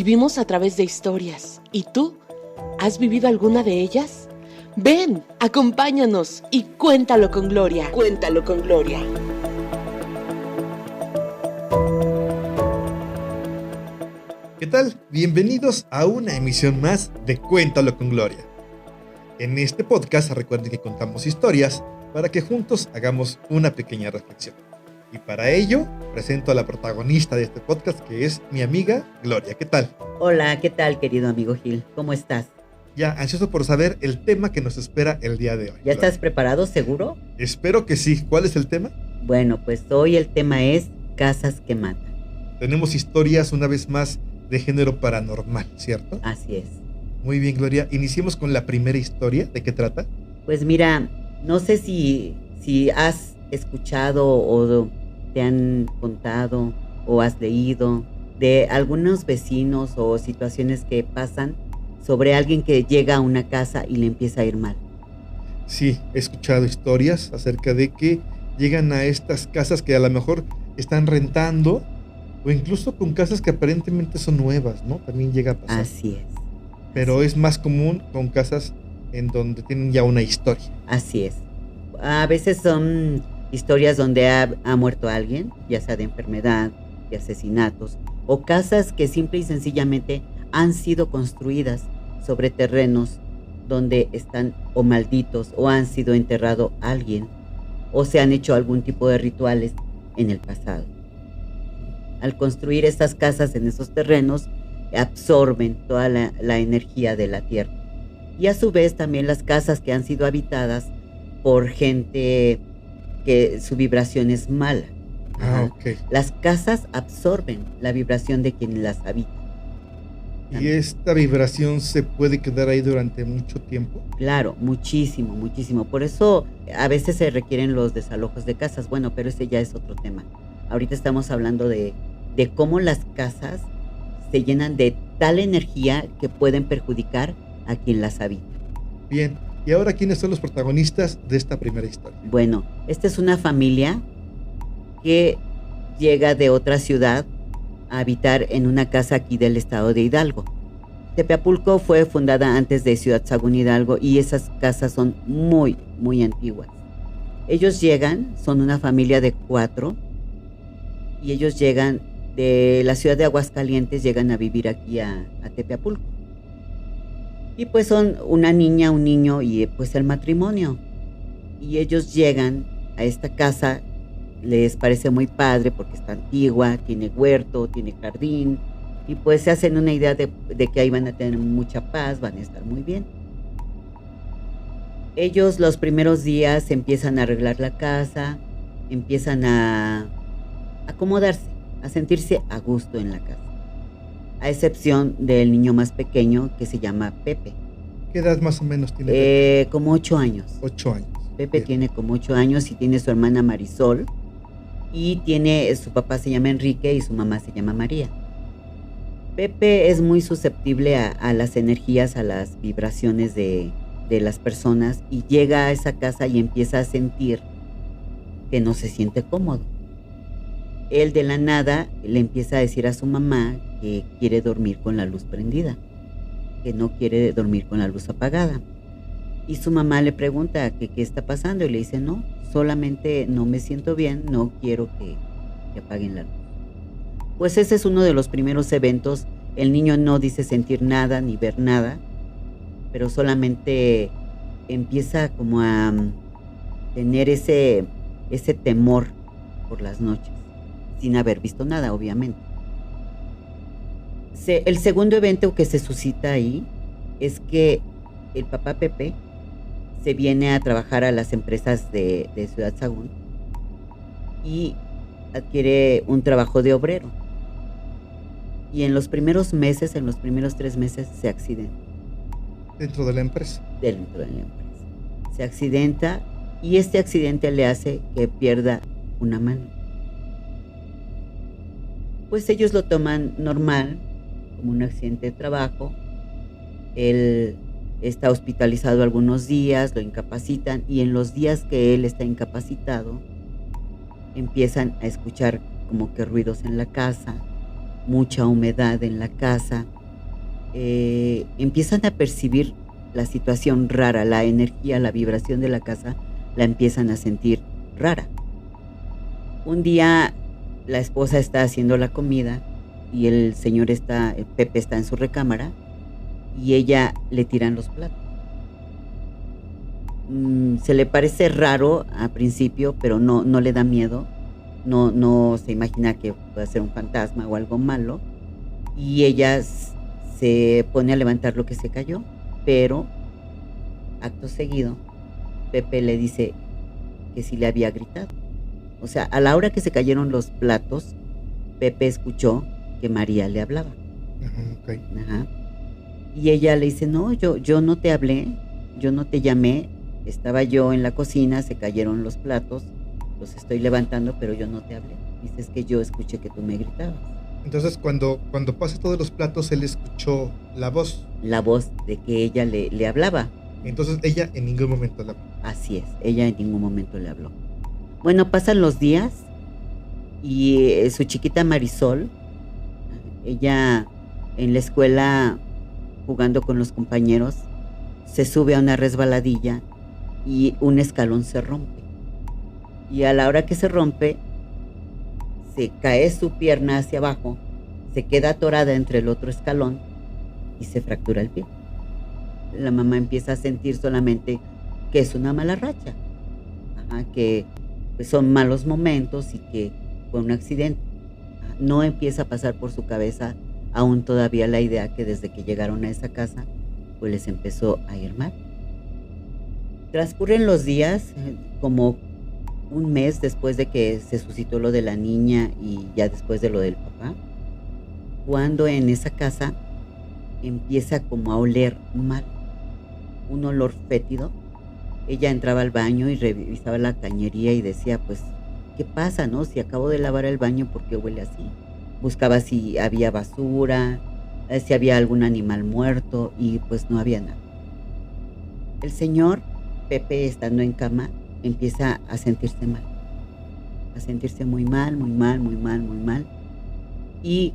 Vivimos a través de historias. ¿Y tú? ¿Has vivido alguna de ellas? Ven, acompáñanos y cuéntalo con Gloria. Cuéntalo con Gloria. ¿Qué tal? Bienvenidos a una emisión más de Cuéntalo con Gloria. En este podcast recuerden que contamos historias para que juntos hagamos una pequeña reflexión. Y para ello, presento a la protagonista de este podcast, que es mi amiga Gloria. ¿Qué tal? Hola, ¿qué tal, querido amigo Gil? ¿Cómo estás? Ya ansioso por saber el tema que nos espera el día de hoy. ¿Ya estás preparado, seguro? Espero que sí. ¿Cuál es el tema? Bueno, pues hoy el tema es casas que matan. Tenemos historias, una vez más, de género paranormal, ¿cierto? Así es. Muy bien, Gloria. Iniciemos con la primera historia. ¿De qué trata? Pues mira, no sé si has escuchado o te han contado o has leído de algunos vecinos o situaciones que pasan sobre alguien que llega a una casa y le empieza a ir mal. Sí, he escuchado historias acerca de que llegan a estas casas que a lo mejor están rentando o incluso con casas que aparentemente son nuevas, ¿no? También llega a pasar. Así es. Pero es más común con casas en donde tienen ya una historia. Así es. A veces son historias donde ha muerto alguien, ya sea de enfermedad, de asesinatos, o casas que simple y sencillamente han sido construidas sobre terrenos donde están o malditos o han sido enterrado alguien o se han hecho algún tipo de rituales en el pasado. Al construir estas casas en esos terrenos, absorben toda la energía de la tierra. Y a su vez también las casas que han sido habitadas por gente que su vibración es mala. Ok. Las casas absorben la vibración de quien las habita. ¿Y esta vibración se puede quedar ahí durante mucho tiempo? Claro, muchísimo, muchísimo. Por eso a veces se requieren los desalojos de casas. Bueno, pero ese ya es otro tema. Ahorita estamos hablando de cómo las casas se llenan de tal energía que pueden perjudicar a quien las habita. Bien, ¿y ahora quiénes son los protagonistas de esta primera historia? Bueno, esta es una familia que llega de otra ciudad a habitar en una casa aquí del estado de Hidalgo. Tepeapulco fue fundada antes de Ciudad Sagún, Hidalgo, y esas casas son muy, muy antiguas. Ellos llegan, son una familia de 4, y ellos llegan de la ciudad de Aguascalientes, llegan a vivir aquí a Tepeapulco. Y pues son una niña, un niño y pues el matrimonio. Y ellos llegan a esta casa, les parece muy padre porque está antigua, tiene huerto, tiene jardín, y pues se hacen una idea de que ahí van a tener mucha paz, van a estar muy bien. Ellos los primeros días empiezan a arreglar la casa, empiezan a acomodarse, a sentirse a gusto en la casa. A excepción del niño más pequeño que se llama Pepe. ¿Qué edad más o menos tiene Pepe? Como 8 años. 8 años. Pepe Bien. tiene como 8 años y tiene su hermana Marisol. Y su papá se llama Enrique y su mamá se llama María. Pepe es muy susceptible a las energías, a las vibraciones de las personas, y llega a esa casa y empieza a sentir que no se siente cómodo. Él de la nada le empieza a decir a su mamá que quiere dormir con la luz prendida, que no quiere dormir con la luz apagada. Y su mamá le pregunta que qué está pasando y le dice, no, solamente no me siento bien, no quiero que apaguen la luz. Pues ese es uno de los primeros eventos. El niño no dice sentir nada ni ver nada, pero solamente empieza como a tener ese temor por las noches, sin haber visto nada, obviamente. El segundo evento que se suscita ahí es que el papá Pepe se viene a trabajar a las empresas de Ciudad Sagún y adquiere un trabajo de obrero. Y en los primeros meses, en los primeros 3 meses, se accidenta. ¿Dentro de la empresa? Dentro de la empresa. Se accidenta y este accidente le hace que pierda una mano. Pues ellos lo toman normal, como un accidente de trabajo. Él está hospitalizado algunos días, lo incapacitan, y en los días que él está incapacitado empiezan a escuchar como que ruidos en la casa, mucha humedad en la casa. Empiezan a percibir la situación rara, la energía, la vibración de la casa, la empiezan a sentir rara. Un día la esposa está haciendo la comida y el Pepe está en su recámara y ella le tiran los platos. Se le parece raro a principio, pero no le da miedo. No se imagina que puede ser un fantasma o algo malo. Y ella se pone a levantar lo que se cayó, pero acto seguido Pepe le dice que sí le había gritado. O sea, a la hora que se cayeron los platos, Pepe escuchó que María le hablaba. Okay. Ajá. Y ella le dice, no, yo no te hablé, yo no te llamé, estaba yo en la cocina, se cayeron los platos, los estoy levantando, pero yo no te hablé. Dices que yo escuché que tú me gritabas. Entonces, cuando pasa todos los platos, él escuchó la voz. La voz de que ella le hablaba. Entonces, ella en ningún momento le habló. Así es, ella en ningún momento le habló. Bueno, pasan los días y su chiquita Marisol, ella en la escuela jugando con los compañeros, se sube a una resbaladilla y un escalón se rompe. Y a la hora que se rompe, se cae su pierna hacia abajo, se queda atorada entre el otro escalón y se fractura el pie. La mamá empieza a sentir solamente que es una mala racha, que pues son malos momentos y que fue un accidente. No empieza a pasar por su cabeza aún todavía la idea que desde que llegaron a esa casa, pues les empezó a ir mal. Transcurren los días, como un mes después de que se suscitó lo de la niña y ya después de lo del papá, cuando en esa casa empieza como a oler mal, un olor fétido. Ella entraba al baño y revisaba la cañería y decía, pues, ¿qué pasa, no? Si acabo de lavar el baño, ¿por qué huele así? Buscaba si había basura, si había algún animal muerto y pues no había nada. El señor Pepe, estando en cama, empieza a sentirse mal, a sentirse muy mal, muy mal, muy mal, muy mal. Y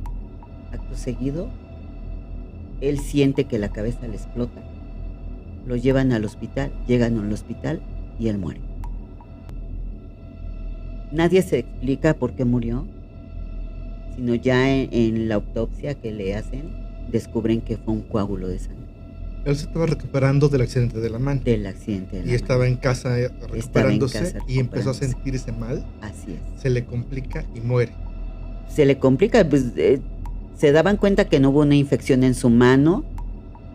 acto seguido, él siente que la cabeza le explota. Lo llevan al hospital, llegan al hospital y él muere. Nadie se explica por qué murió, sino ya en la autopsia que le hacen, descubren que fue un coágulo de sangre. Él se estaba recuperando del accidente de la mano. Del accidente de la Y mano. Estaba en casa recuperándose y empezó a recuperándose. sentirse mal. Así es. Se le complica y muere. Se le complica, pues se daban cuenta que no hubo una infección en su mano.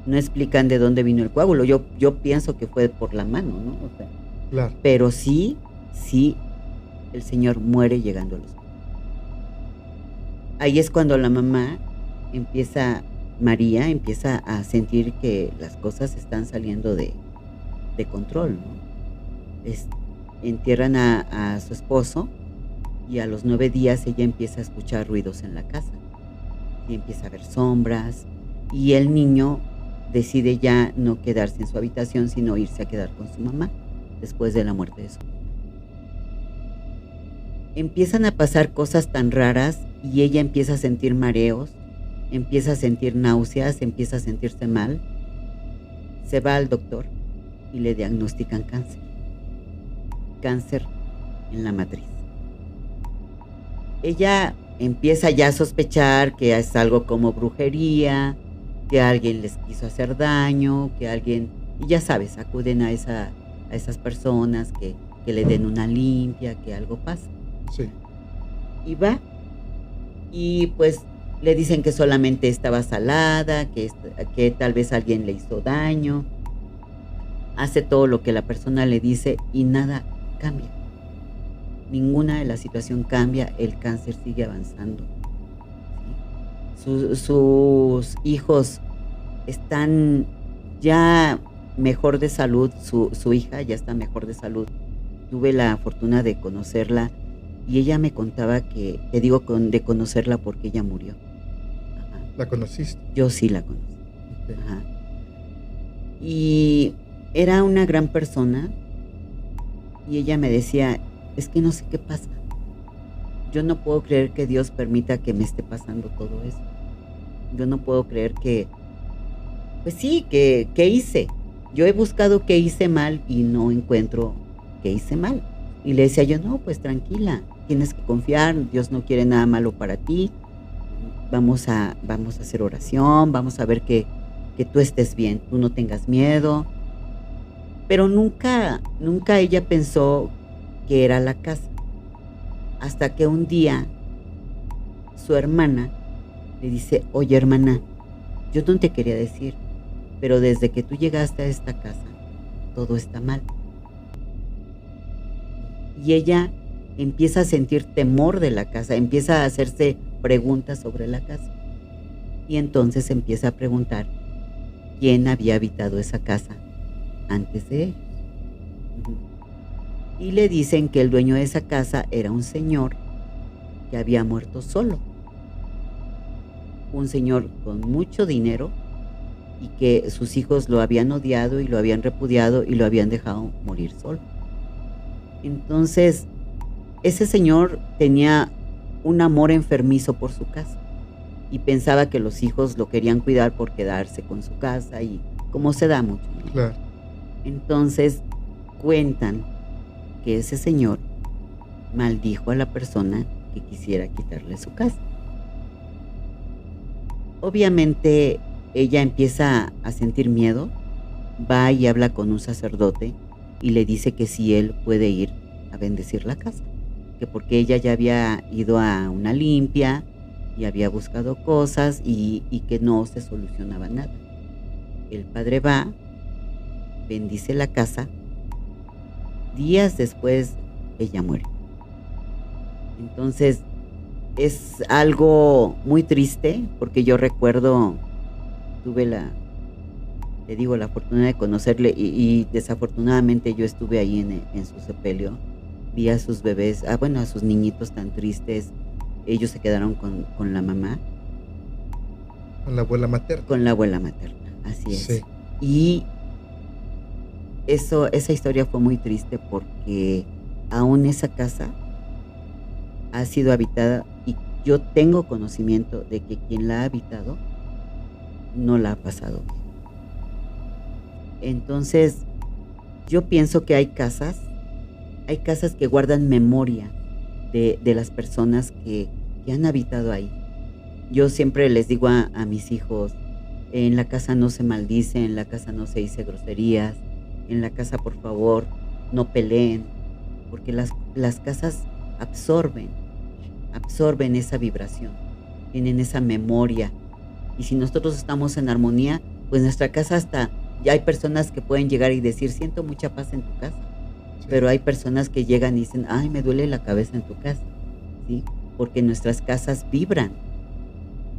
No explican de dónde vino el coágulo. Yo pienso que fue por la mano, ¿no? O sea, Claro. pero sí, el señor muere llegando al hospital. Ahí es cuando la mamá María empieza a sentir que las cosas están saliendo de control, ¿no? Entierran a su esposo y a los 9 días ella empieza a escuchar ruidos en la casa. Y empieza a ver sombras y el niño decide ya no quedarse en su habitación, sino irse a quedar con su mamá después de la muerte de su mamá. Empiezan a pasar cosas tan raras y ella empieza a sentir mareos, empieza a sentir náuseas, empieza a sentirse mal. Se va al doctor y le diagnostican cáncer en la matriz. Ella empieza ya a sospechar que es algo como brujería, que alguien les quiso hacer daño, y ya sabes, acuden a esas personas que le den una limpia, que algo pasa. Sí. Y va, y pues le dicen que solamente estaba salada, que tal vez alguien le hizo daño. Hace todo lo que la persona le dice y nada cambia. Ninguna de la situación cambia, el cáncer sigue avanzando. Sus hijos están ya mejor de salud, su hija ya está mejor de salud. Tuve la fortuna de conocerla y ella me contaba de conocerla porque ella murió. Ajá. ¿La conociste? Yo sí la conocí. Okay. Ajá. Y era una gran persona y ella me decía, es que no sé qué pasa. yo no puedo creer que Dios permita que me esté pasando todo eso. Yo no puedo creer que, pues sí, que hice. Yo he buscado qué hice mal y no encuentro qué hice mal. Y le decía yo, no, pues tranquila, tienes que confiar, Dios no quiere nada malo para ti. Vamos a hacer oración, vamos a ver que tú estés bien, tú no tengas miedo. Pero nunca ella pensó que era la casa. Hasta que un día su hermana le dice, oye hermana, yo no te quería decir, pero desde que tú llegaste a esta casa, todo está mal. Y ella empieza a sentir temor de la casa, empieza a hacerse preguntas sobre la casa. Y entonces empieza a preguntar quién había habitado esa casa antes de ellos. Y le dicen que el dueño de esa casa era un señor que había muerto solo. Un señor con mucho dinero y que sus hijos lo habían odiado y lo habían repudiado y lo habían dejado morir solo. Entonces, ese señor tenía un amor enfermizo por su casa y pensaba que los hijos lo querían cuidar por quedarse con su casa y como se da mucho, ¿no? Claro. Entonces, cuentan que ese señor maldijo a la persona que quisiera quitarle su casa. Obviamente ella empieza a sentir miedo, va y habla con un sacerdote y le dice que si él puede ir a bendecir la casa, que porque ella ya había ido a una limpia y había buscado cosas y que no se solucionaba nada. El padre va, bendice la casa, días después ella muere. Entonces es algo muy triste porque yo recuerdo, tuve la fortuna de conocerle y desafortunadamente yo estuve ahí en su sepelio, vi a sus bebés, a sus niñitos tan tristes, ellos se quedaron con la mamá. Con la abuela materna. Con la abuela materna, así es. Sí. Y esa historia fue muy triste porque aún esa casa ha sido habitada y yo tengo conocimiento de que quien la ha habitado no la ha pasado bien. Entonces, yo pienso que hay casas que guardan memoria de las personas que han habitado ahí. Yo siempre les digo a mis hijos, en la casa no se maldice, en la casa no se dice groserías, en la casa por favor no peleen, porque las casas absorben esa vibración, tienen esa memoria. Y si nosotros estamos en armonía, pues nuestra casa ya hay personas que pueden llegar y decir, siento mucha paz en tu casa. Sí. Pero hay personas que llegan y dicen, ay, me duele la cabeza en tu casa, ¿sí? Porque nuestras casas vibran.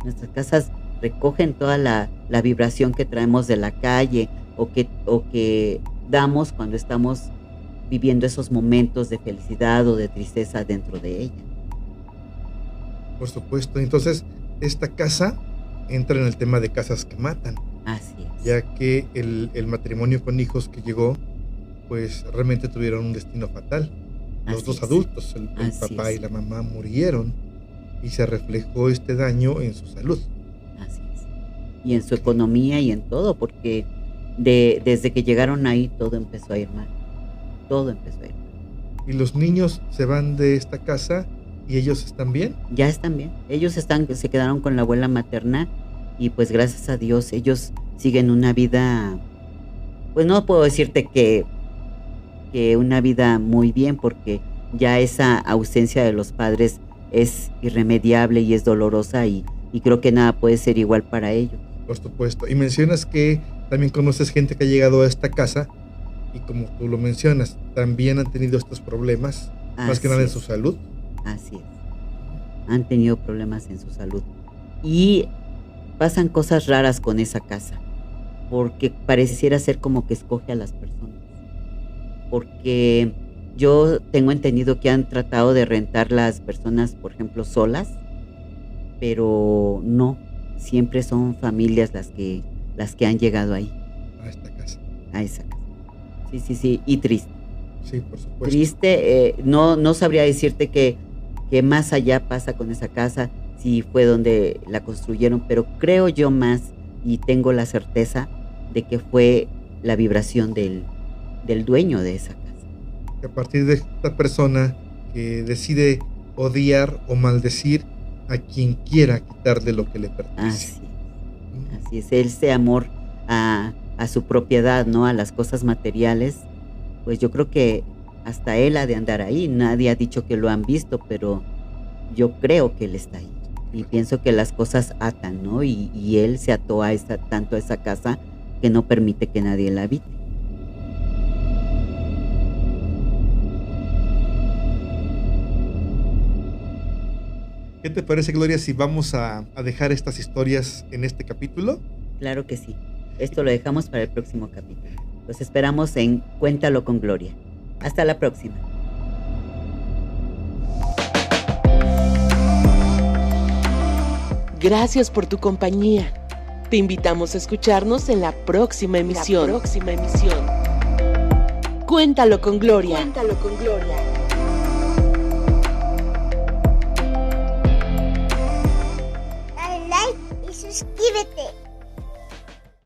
Nuestras casas recogen toda la vibración que traemos de la calle o que damos cuando estamos viviendo esos momentos de felicidad o de tristeza dentro de ella. Por supuesto. Entonces, esta casa entra en el tema de casas que matan. Así es. Ya que el matrimonio con hijos que llegó, pues realmente tuvieron un destino fatal. Los dos adultos, el papá y la mamá murieron y se reflejó este daño en su salud. Así es. Y en su economía y en todo, porque desde que llegaron ahí todo empezó a ir mal. Todo empezó a ir mal. ¿Y los niños se van de esta casa y ellos están bien? Ya están bien. Ellos se quedaron con la abuela materna y pues gracias a Dios ellos siguen una vida, pues no puedo decirte que una vida muy bien, porque ya esa ausencia de los padres es irremediable y es dolorosa y creo que nada puede ser igual para ellos. Por supuesto. Y mencionas que también conoces gente que ha llegado a esta casa y como tú lo mencionas, también han tenido estos problemas, más que nada en su salud. Así es. Han tenido problemas en su salud. Y pasan cosas raras con esa casa, porque pareciera ser como que escoge a las personas. Porque yo tengo entendido que han tratado de rentar las personas, por ejemplo, solas, pero no, siempre son familias las que han llegado ahí. A esta casa. A esa casa. Sí, y triste. Sí, por supuesto. Triste, no sabría decirte que qué más allá pasa con esa casa, si fue donde la construyeron, pero creo yo más y tengo la certeza de que fue la vibración del dueño de esa casa. Que a partir de esta persona que decide odiar o maldecir a quien quiera quitarle lo que le pertenece. Así es, ese amor a su propiedad, ¿no? A las cosas materiales, pues yo creo que hasta él ha de andar ahí. Nadie ha dicho que lo han visto, pero yo creo que él está ahí. Y pienso que las cosas atan, ¿no? Y él se ató tanto a esa casa que no permite que nadie la habite. ¿Qué te parece, Gloria, si vamos a dejar estas historias en este capítulo? Claro que sí. Esto lo dejamos para el próximo capítulo. Los esperamos en Cuéntalo con Gloria. Hasta la próxima. Gracias por tu compañía. Te invitamos a escucharnos en la próxima emisión. Cuéntalo con Gloria. Cuéntalo con Gloria.